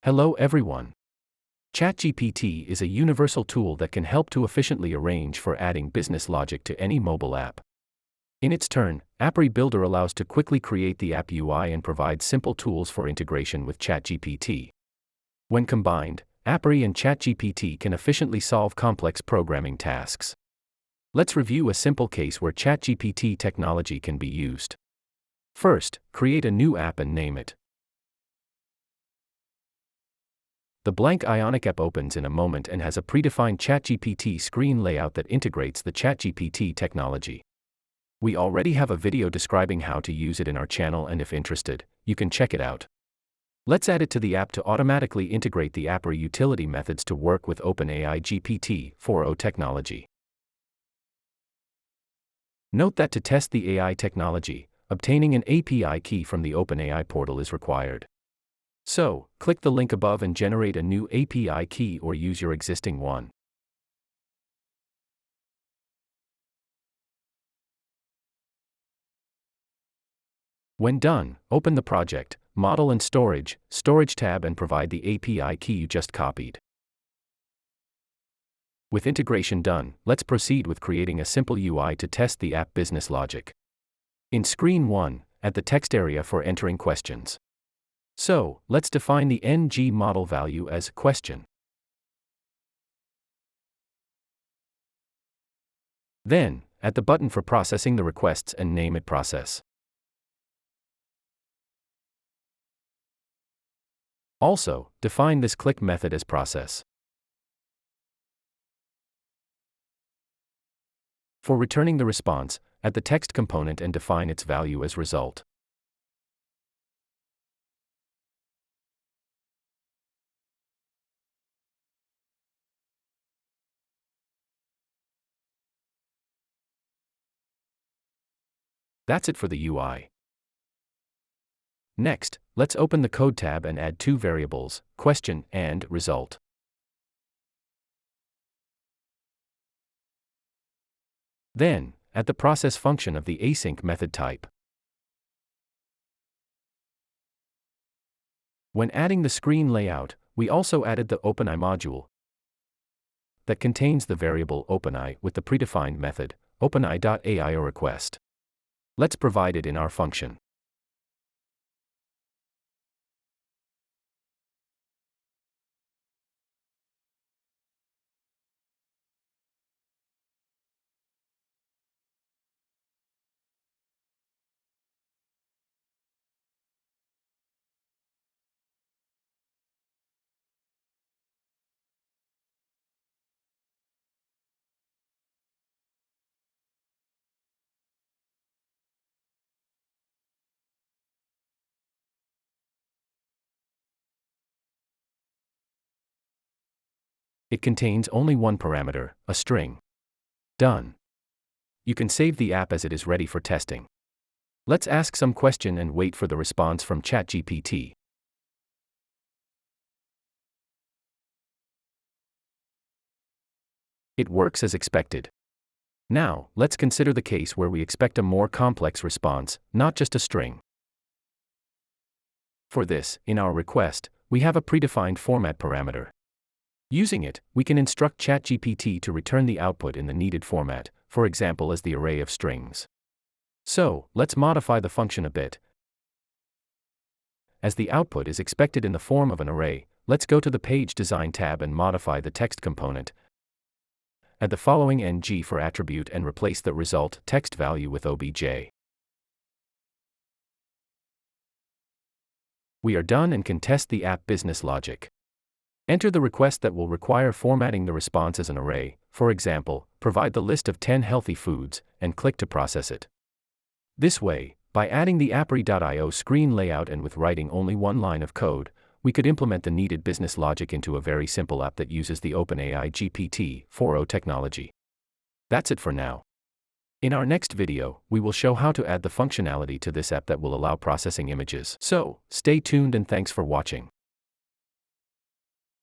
Hello everyone. ChatGPT is a universal tool that can help to efficiently arrange for adding business logic to any mobile app. In its turn, Appery Builder allows to quickly create the app UI and provide simple tools for integration with ChatGPT. When combined, Appery and ChatGPT can efficiently solve complex programming tasks. Let's review a simple case where ChatGPT technology can be used. First, create a new app and name it. The blank Ionic app opens in a moment and has a predefined ChatGPT screen layout that integrates the ChatGPT technology. We already have a video describing how to use it in our channel, and if interested, you can check it out. Let's add it to the app to automatically integrate the Appery utility methods to work with OpenAI GPT-4o technology. Note that to test the AI technology, obtaining an API key from the OpenAI portal is required. So, click the link above and generate a new API key or use your existing one. When done, open the Project, Model and Storage tab and provide the API key you just copied. With integration done, let's proceed with creating a simple UI to test the app business logic. In Screen 1, add the text area for entering questions. So, let's define the ng model value as question. Then, add the button for processing the requests and name it process. Also, define this click method as process. For returning the response, add the text component and define its value as result. That's it for the UI. Next, let's open the Code tab and add two variables, question and result. Then, add the process function of the async method type. When adding the screen layout, we also added the OpenAI module that contains the variable OpenAI with the predefined method, OpenAI.ai request. Let's provide it in our function. It contains only one parameter, a string. Done. You can save the app as it is ready for testing. Let's ask some question and wait for the response from ChatGPT. It works as expected. Now, let's consider the case where we expect a more complex response, not just a string. For this, in our request, we have a predefined format parameter. Using it, we can instruct ChatGPT to return the output in the needed format, for example as the array of strings. So, let's modify the function a bit. As the output is expected in the form of an array, let's go to the Page Design tab and modify the text component. Add the following ng for attribute and replace the result text value with obj. We are done and can test the app business logic. Enter the request that will require formatting the response as an array, for example, provide the list of 10 healthy foods, and click to process it. This way, by adding the Appery.io screen layout and with writing only one line of code, we could implement the needed business logic into a very simple app that uses the OpenAI GPT-4o technology. That's it for now. In our next video, we will show how to add the functionality to this app that will allow processing images. So, stay tuned and thanks for watching.